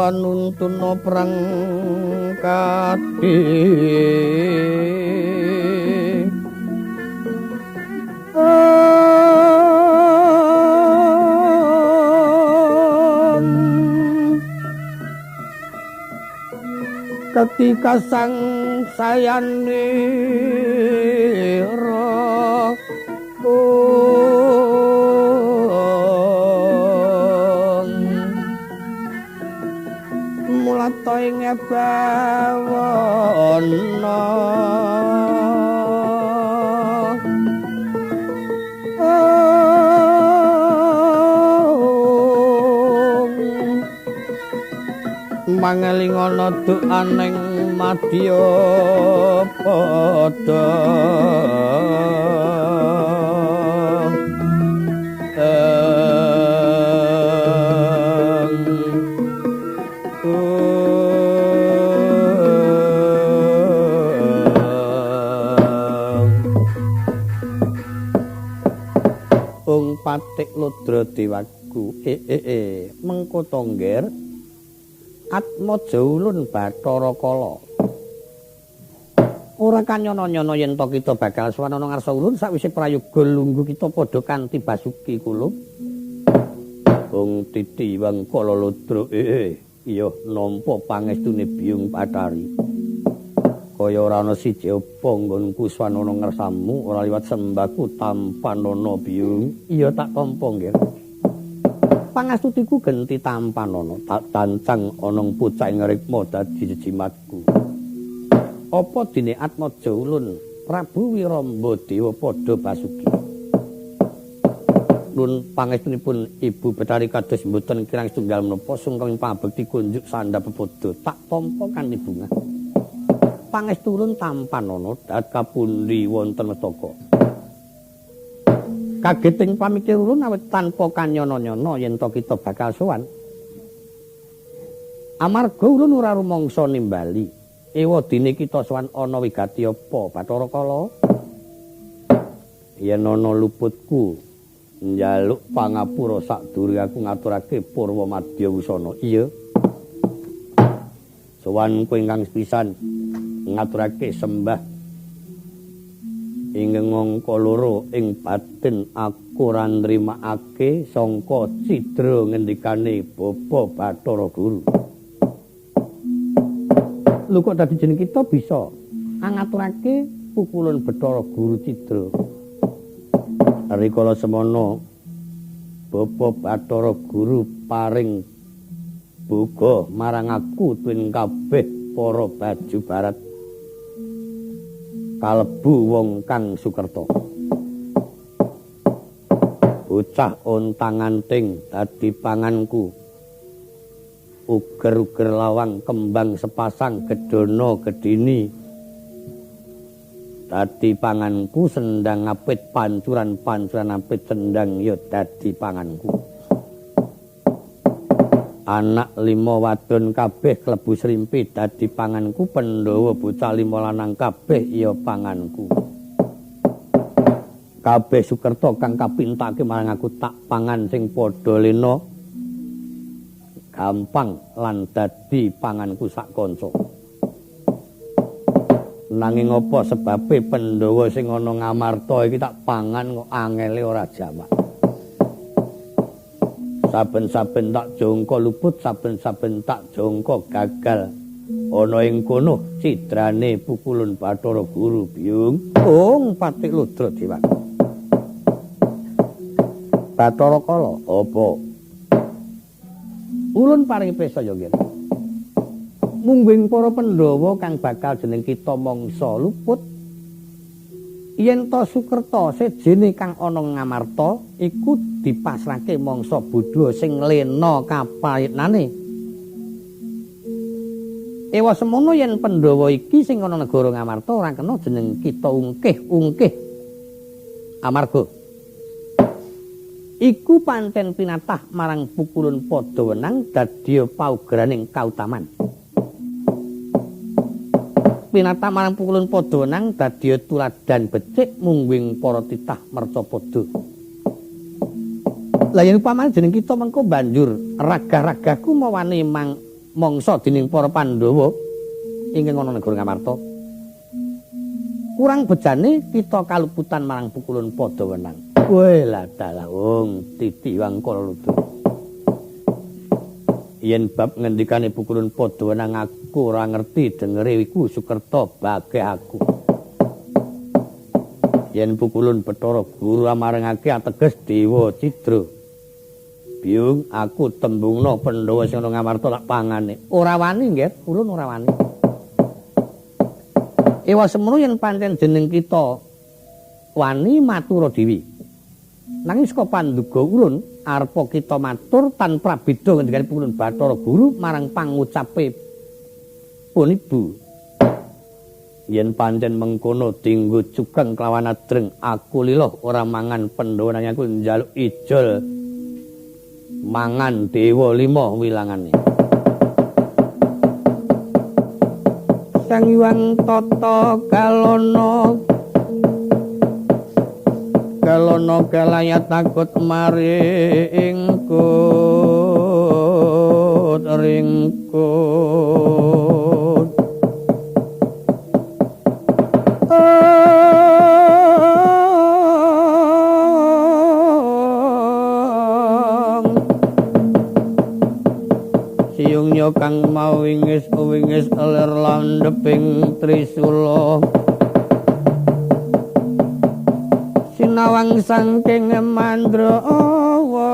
nuntuna perang kadhe ketika sang sayanira mulata ing bawana mangelingana doaning madya padha Patik Ludra Dewaku mengko tongger Atmaja ulun Bathara Kala ora kanyono-nyono yen to kita bakal sowan ana ngarsa ulun sakwise prayoga lungguh kita padha kanthi Basuki kula Wong Titi Wang Kala Ludra iya nampa pangestune Biyung Bathari kaya ora ana siji apa nggonku swanana ngersamu ora liwat sembaku tampanana Biyung iya tak tampa nggih pangastutiku genti tampanana tak tancang ana pucake ngrikma dadi jejimatku apa dene Atmaja ulun Prabu Wiramba Dewa padha Basuki nun pangestunipun Ibu Bathari kados mboten kirang setunggal menapa sungkring pabekti kunjuk sandhap pepodo tak tampa kanthi bunga pangestu ulun tampanana dat kapundi wonten mestaka kageting pamikir ulun awit tanpa kanyono-nyono yen to kita bakal sowan amarga ulun ora rumangsa nimbali ewadene kita sowan ana wigati apa Bathara Kala yen ana luputku njaluk pangapura sadurunge aku ngaturake purwa madya wusana iya sowan kowe ingkang sepisan ngaturake sembah ingkang angka loro ing batin aku ora nrimakake sangka cidra ngendikane Bapa Bathara Guru. Lho kok dadi jeneng kita bisa ngaturake pukulan Bathara Guru cidra. Rikala semana Bapa Bathara Guru paring boga marang aku tuwin kabeh para baju barat kalebu wong kang sukerta bocah ontang-anting dadi panganku uger-uger lawang kembang sepasang gedana gedini dadi panganku sendang apit pancuran-pancuran apit sendang ya dadi panganku anak 5 wadon kabeh klebu srimpi dadi panganku Pandhawa bocah 5 lanang kabeh ya panganku kabeh sukerta kang kapintake marang aku tak pangan sing padha lena gampang lan dadi panganku sak kanca nanging apa sebabe Pandhawa sing ana Ngamarta iki tak pangan kok angele ora jamak saben-saben tak jangka luput saben-saben tak jangka gagal ana ing kono cidrane pukulun Bathara Guru Biyung Patik Ludra Dewaku Bathara Kala apa ulun paring pesa ya nggih mungguing para Pandhawa kang bakal jeneng kita mangsa luput yen to Sukerta sejene kang ana ngamarta iku dipasrahke mangsa Buddha sing lena kapayitnane. Ewa semono yen Pandhawa iki sing ana negara Ngamarta ora kena jeneng kita ungkih-ungkih. Amarga iku pancen pinatah marang pukulun padha wenang dadi paugraning kautaman. Pinatah marang pukulun padha wenang dadi tuladan becik mungguing para titah mercapada. Lah yen upamane jeneng kita mengko banjur ragah-ragahku mawani mangsa dening para Pandhawa ingkang ana negara Ngamarta. Kurang bejane kita kaluputan marang pukulun padha wenang. Weh lah dalah wong titi wangkala ludra. Yen bab ngendikane pukulun padha wenang aku ora ngerti dengere iku Sukerta bageh aku. Yen pukulun Bathara Guru amarengake ateges Dewa Cidra. Biung aku tembungna Pandhawa sing ana Ngamarta tak pangane. Ora wani nggih, ulun ora wani. Ewa semono yen pancen jeneng kita wani matura dewi. Nanging saka panduga ulun arepa kita matur tanpa beda ngendikane pukulun Bathara Guru marang pangucape pun ibu. Yen pancen mengkono dinggo cugeng kelawan adreng aku lila ora mangan Pandhawa nanging aku njaluk ijol mangan Dewa 5 wilangane. Sang Hyang Tata Kalono kalaya takut maringkut ringkut siungnya kang mau wingis eler landheping trisula sinawang saking mandrawa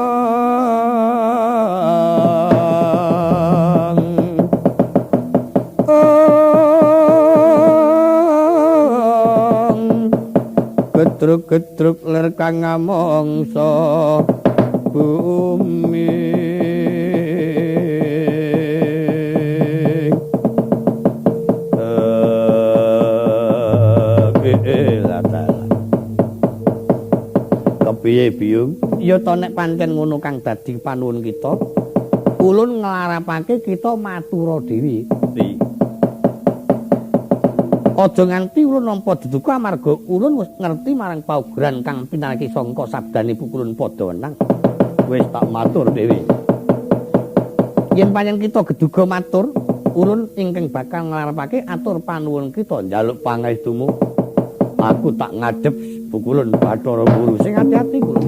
gedruk-gedruk ler kang ngamangsa bumi piye Biung? Ya to nek pancen ngono kang dadi panuwun kita, ulun nglarapake kita matura dewi. Aja nganti ulun nampa duduka amarga ulun wis ngerti marang paugeran kang pinariki sangka sabdane pukulun padha wenang. Wis tak matur dewi. Yen pancen kita geduga matur, ulun ingkang bakal nglarapake atur panuwun kita njaluk pangestumu. Aku tak ngadhep pukulun Bathara Guru sing ati-ati kuwi.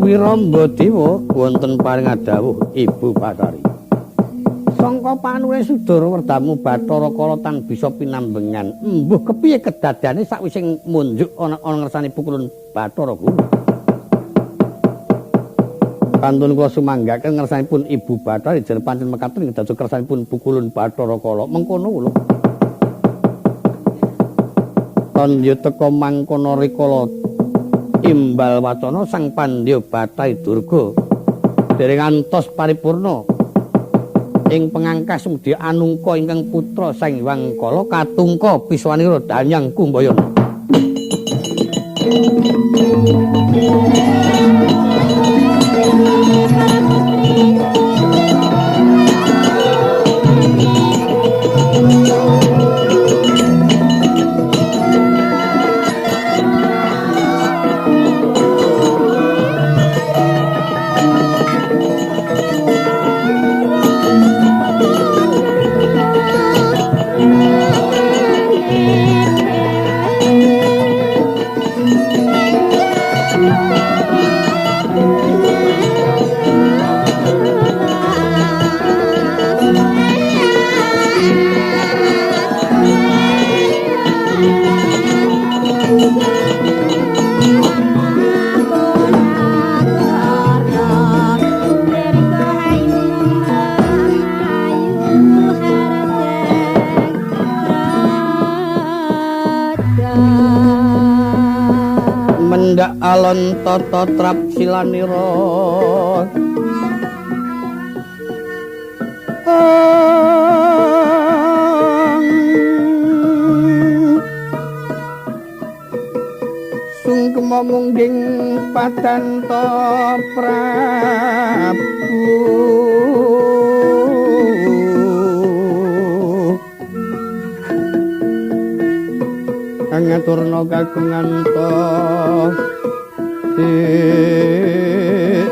Wiramba Dewa wonten paring adawuh Ibu Bathari. Sangka panuwun Sudara Werdamu Bathara Kala tan bisa pinambengan. Embuh kepiye kedadane sakwise munjuk ana ngersani pukulun Bathara Guru. Kantun kula sumanggaken ngersanipun Ibu Bathara jeneng pancen mekaten dados kersanipun pukulun Bathara Kala. Mengkono lho. Tandya teka mangkono rikala imbal wacana Sang Pandya Bathari Durga dereng antos paripurna ing pengangkas mudi anungka ingkang putra Sang Hyang Kala katungka piswanira Danyang Kumbayana. Mendak alon tata trap silanira sungkema mungging padanta Prabu ngaturna kagungan ta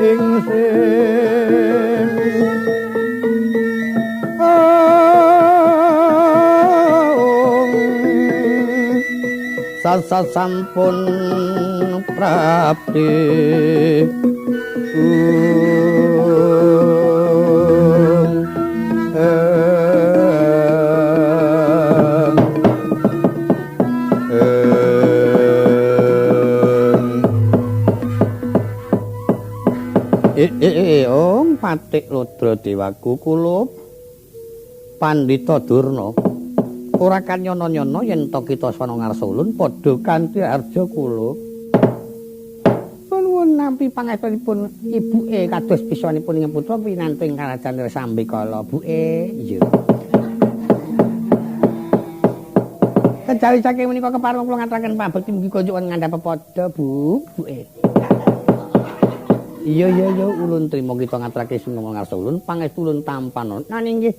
ingsun sasa sampun prapti Om Patik Rudra Dewaku kula Pandhita Durna ora kan nyono-nyono yen to kita swana ngarsa ulun padha kanthi arja kula nuwun nampi pangestunipun ibuke kados biswanipun ing putra pinantu ing Karajan Sambikala buke iya kejari saking menika kepareng kula ngaturaken pabekti mugi konjukan ngandhap padha buke Iya ulun trima kita ngaturake sumangga ngarsa ulun pangestu ulun tampan. Nggih.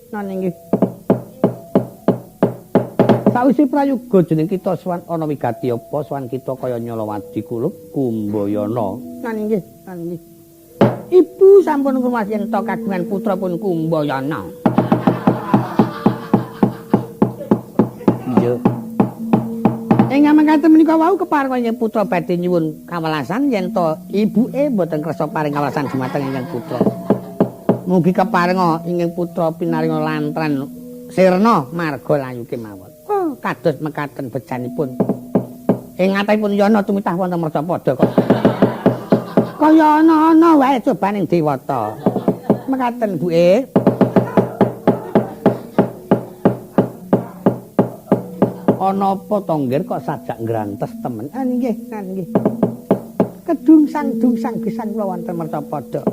Sawise prayoga jeneng kita swan ana wigati apa swan kita kaya Nyolowadi kulup Kumbayana. Nggih. Ibu sampun ngrumas yen to kagungan putra pun Kumbayana. Iya. Ing mangkaten menika wau kepareng yen putra badhe nyuwun kawelasan yen to ibuke boten kersa paring kawelasan dumateng ingkang putra. Mugi kepareng ingkang putra pinaringa lantran sirna marga layu kemawon. Oh, kados mekaten bejanipun. Ing ngatahipun yana tumitah wonten Mercapada kok. Kaya ana-ana wae cobaning dewata. Mekaten buke. Ana apa to nggir kok sajak ngrantes temen. Nggih. Kedungsang-dungsang gesang kula wonten Mercapada.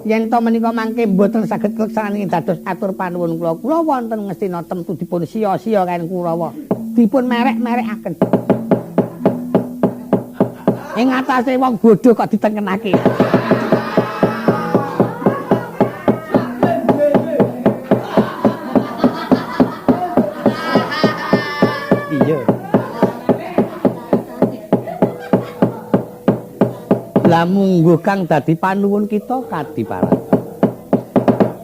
Yen to menika mangke mboten saged keleksanan dados atur panuwun kula wonten ngestina temtu dipun sia-sia kan Kurawa. Dipun merek-merekaken. Ing atase wong bodho kok ditengenake. Lah mungguh kang dadi panuwun kita kadiparan.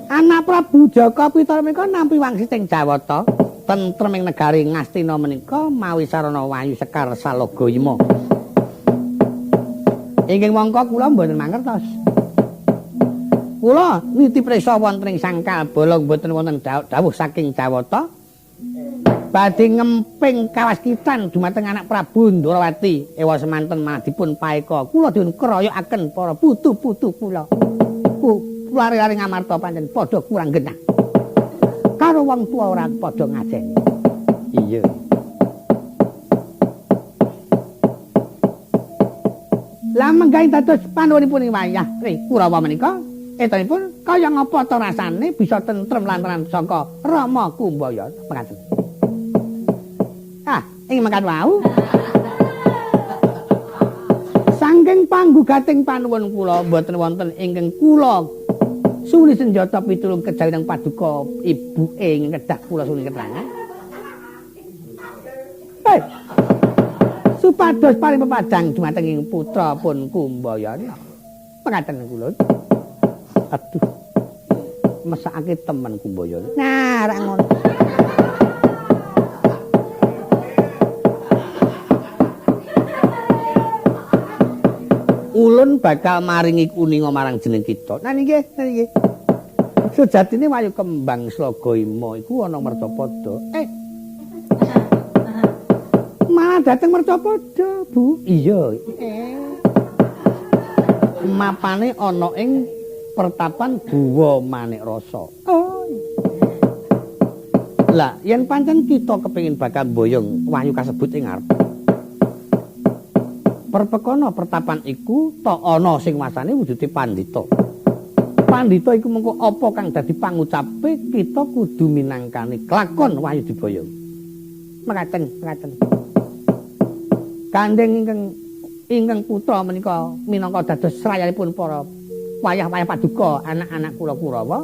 Anak Prabu Jaka Pitara menika nampi wangsiting Jawata tentrem ing negari Ngastina menika mawi sarana wayu sekar Salagayima. Inggih mangka kula mboten mangertos. Kula niti prisa wonten ing Sangkal Bolong boten wonten dawuh saking Jawata badhe ngemping kawaskitan dumateng anak Prabu Ndrawati ewa semanten malah dipun paeka. Kula dipun kroyokaken para putu-putu kula. Lari-lari ngamarta pancen padha kurang genah. Karo wong tuwa ora padha ngajeni. Iya. Lah menggawe dados panuwunipun wayah Kurawa menika etanipun kaya ngapa to rasane bisa tentrem lantaran saka Rama Kumbaya mekaten. Ing mangkat wau. Saking panggugating panuwun kula boten wonten ingkang kula suni senjata pitulung kejawi nang paduka ibuke ing kedah kula suni keterangan. Supados paring pepadang dumateng ing putra pun Kumbayana. Mekaten kula. Aduh. Mesakake temen Kumbayana. Nah, ra ngono. Ulun bakal maringi kuninga marang jeneng kita. Nah nggih, nggih. Sejatine wayu kembang Slagayama iku ana Mercapada. Malah dateng Mercapada, Bu. Iya. Mapane ana ing pertapan Guwa Manikrasa. Oh. Lah, yen pancen kita kepengin bakal mboyong wayu kasebut ing ngarep. Perpekono pertapan iku ta ana sing wasane wujude pandita. Pandita iku mengko apa kang dadi pangucape kita kudu minangkani kelakon wayu diboyong. Mekaten. Kandheng ingkang putra menika minangka dados srayanipun para wayah-wayah paduka anak-anak kula Kurawa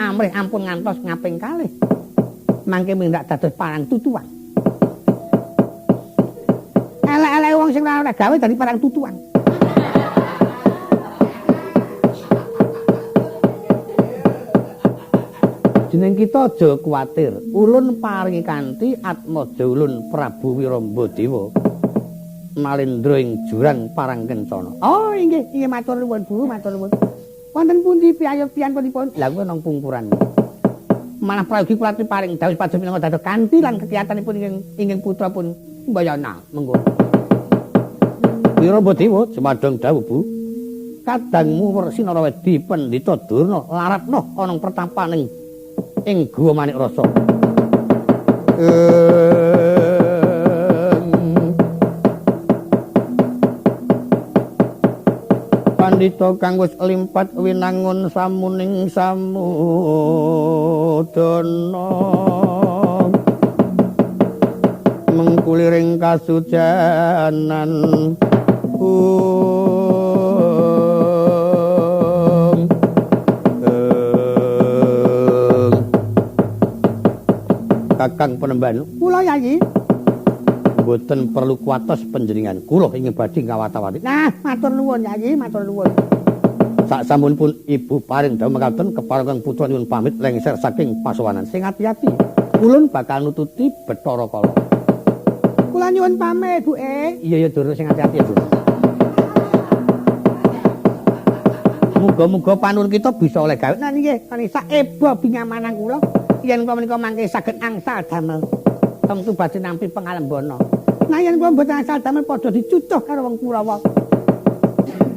amrih ampun ngantos ngaping kalih. Mangke mindak dados parang tutuan. Elek-elek wong sing ora gawe dadi parang tutuan. Jeneng kita aja kuwatir. Ulun paringi kanthi atmaja ulun Prabu Wiramba-Dewa. Malendra ing jurang parang kencana. Oh, inggih matur nuwun Bu, matur nuwun. Wonten pundi piyantunipun? Lah kuwi nang pungkuran. Malah prayogi kula paring dawuh pados minangka dados kanthi lan kegiatanipun ingkang putra pun Mbayana mengko. Wiramba-Dewa semadang dawuh Bu. Kadangmu Wersinara Wedi Pendhita Durna laratna ana pertapaning ing Guwa Manikrasa. Pandhita kang wis limpat winangun samuning samudana mengkuliring kasujanan Kakang Penemban kula Yayi mboten perlu kuwatos panjenengan kula ingin badhe ngawat-awati. Nah, matur nuwun Yayi, matur nuwun. Sak sampunipun Ibu paring dawuh mekaten kepareng putra nyuwun pamit lengser saking pasowanan. Sing ati-ati. Ulun bakal nututi Bathara Kala. Kula nyuwun pamit, Bu. Iya Dur sing ati-ati ya, Bu. Muga-muga panuwun kita bisa oleh gawe. Nah nggih, kanisa eba bingamanang kula yen kula menika mangke saged angsal damel. Tentu badhe nampi pangalembana. Nah yen kula mboten angsal damel padha dicucuh karo wong Kurawa.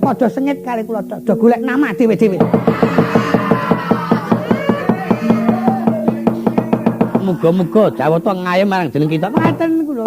Padha sengit kali kula do golek nama dhewe-dhewe. Muga-muga Jawata ngayem marang jeneng kita. Ngaten kula.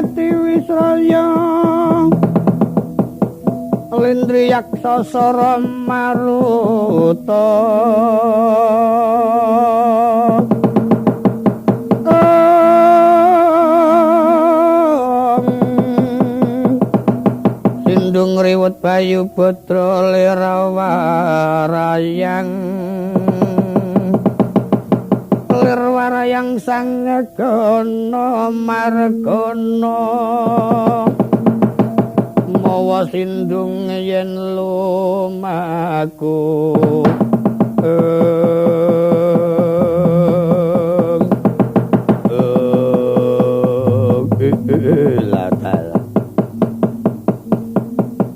Pati Wisraya Lindri Yaksa Sara Maruta Sindung Riwut Bayu Putra Lirawarayang Lirawarayang Sanggana Margana mawa sindung yen lumaku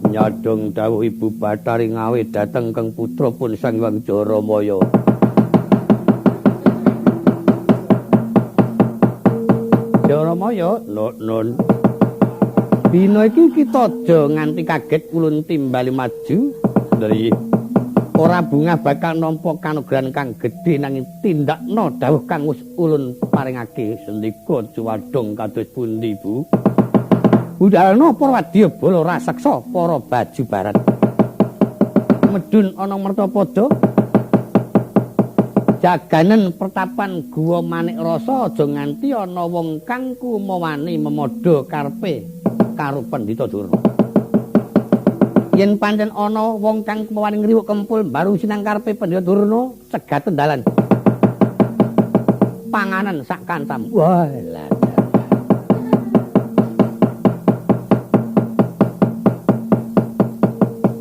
nyadong dawuh Ibu Bathari ngawe dateng keng putra pun Sang Hyang Jaramaya. Jaramaya nun dina iki kita aja nganti kaget ulun timbali maju dari ora bungah bakal nampa kanugrahan kang gedhe nanging tindakna dawuh kang wis ulun paringake sendika cuwadhong kados pundi Bu budalna para wadyabala raseksa para baju barat medun ana mertapada jaganen pertapan guwa manik rasa aja nganti ana wong kang kumawani memadha karepe karo Pandhita Durna. Yen pancen ana wong kang kumawani ngriwuk kempul baru sinang karepe Pandhita Durna cegaten dalan. Panganan sak kantam. Wah,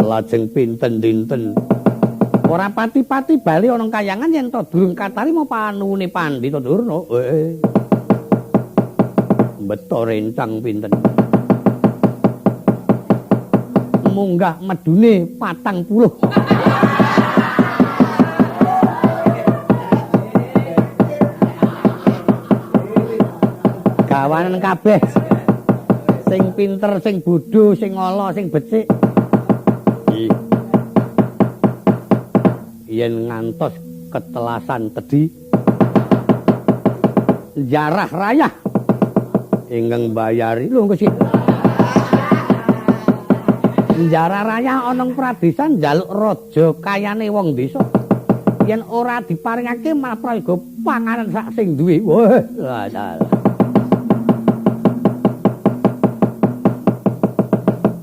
lajeng pinten dinten ora pati-pati bali ana kayangan yen to durung katarima panuwune Pandhita Durna. Beto rencang pinten. Munggah medune 40. Gawanan kabeh. Sing pinter, sing bodho, sing ala, sing becik. Yen ngantos ketelasan tedi jarah rayah ingkang bayari lho Gusti. Jarah rayah ana pradesan njaluk raja kayane wong desa. Yen ora diparingake malah prayoga panganan sak sing duwe. Wah,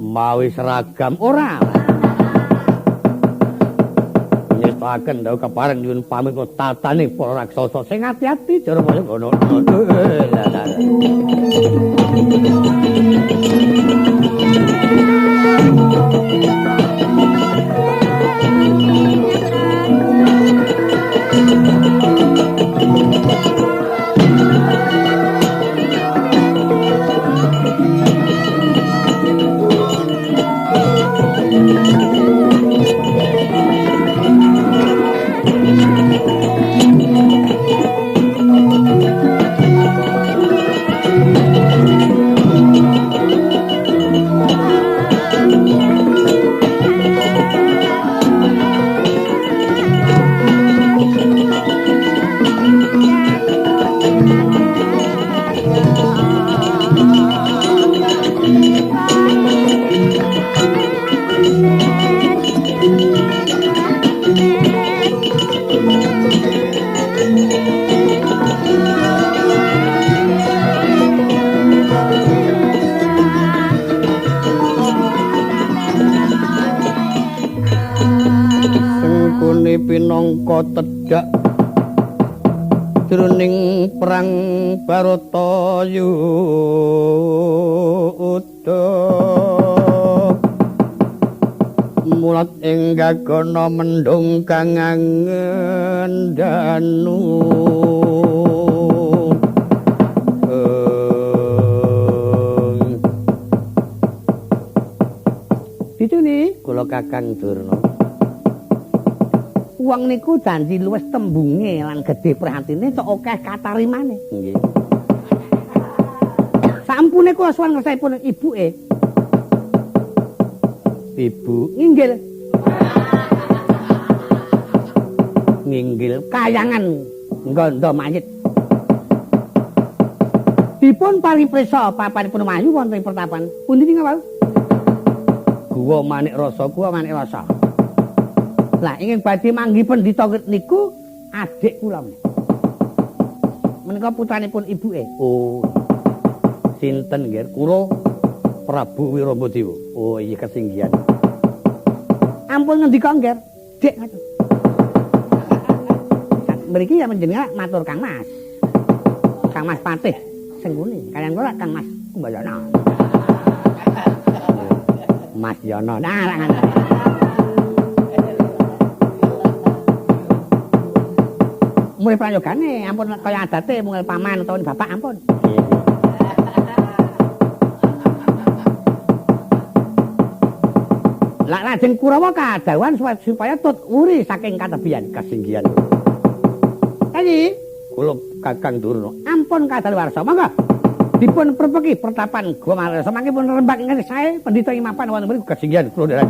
mawi seragam ora. Nyestaken dawuh kepareng nyuwun pamit tatane para raksasa sing ati-ati Jaramaya ngono. Pinangka tedhak jroning perang Baratayuda mulat ing gagana mendung kang ngendanu dituni kula Kakang Durna wong niku janji luwes tembunge lan gedhe prihatine sok akeh katarimane. Nggih. Sampune kula sowan ngersipun ibuke. Ibu nginggil. Nginggil kayangan nggondo mayit. dipun pariprisa papanipun Wahyu wonten ing pertapan. Pundi ning wau? Guwa Manik Rasa, Guwa Manik Rasa. Lah ingin badhe manggi pendhita niku adik kula menika. Menika putranipun ibuke. Oh. Sinten nggih? Kula Prabu Wiramadewa. Oh iya kesinggihan. Ampun ngendika nggih, Dik ngoten. Mriki ya panjenengan matur Kang Mas. Kang Mas Patih Sengguni, kalian kula Kang Mas Kumbayana. Mas Yono. Nah, lak ngoten. Mulai prayogane ampun kaya adate mungel paman utawa bapak ampun. Lak lajeng Kurawa kadhawuhan supaya tut uri saking katebian kasinggihan. Kali kula Kakang Durna ampun kadaluwarsa monggo dipun perpeki pertapan Guwa Manik Rasa mangke pun rembak ingkang sae pendhita ing mapan wonten mriku kasinggihan kula nderek.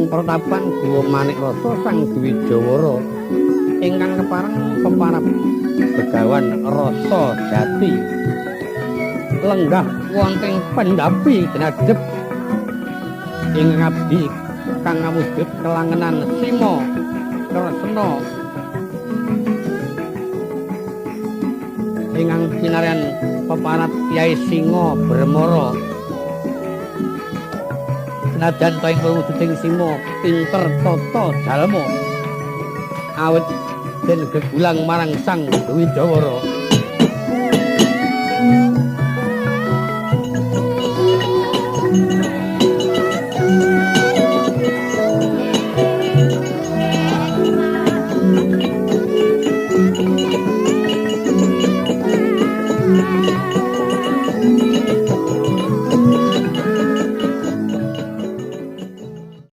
Pertapan Guwa Manik Rasa Sang Dwijawara ingkang kepareng peparap begawan rasa jati lenggah wonten pendapi jenadep ing abdi kang ngawujud kelangenan sima kresna ingkang pinaryan peparap Kyai Singa Bremara. Senajan to ing wujuding sima pinter tata jalma awit den gegulang marang Sang Dwijawara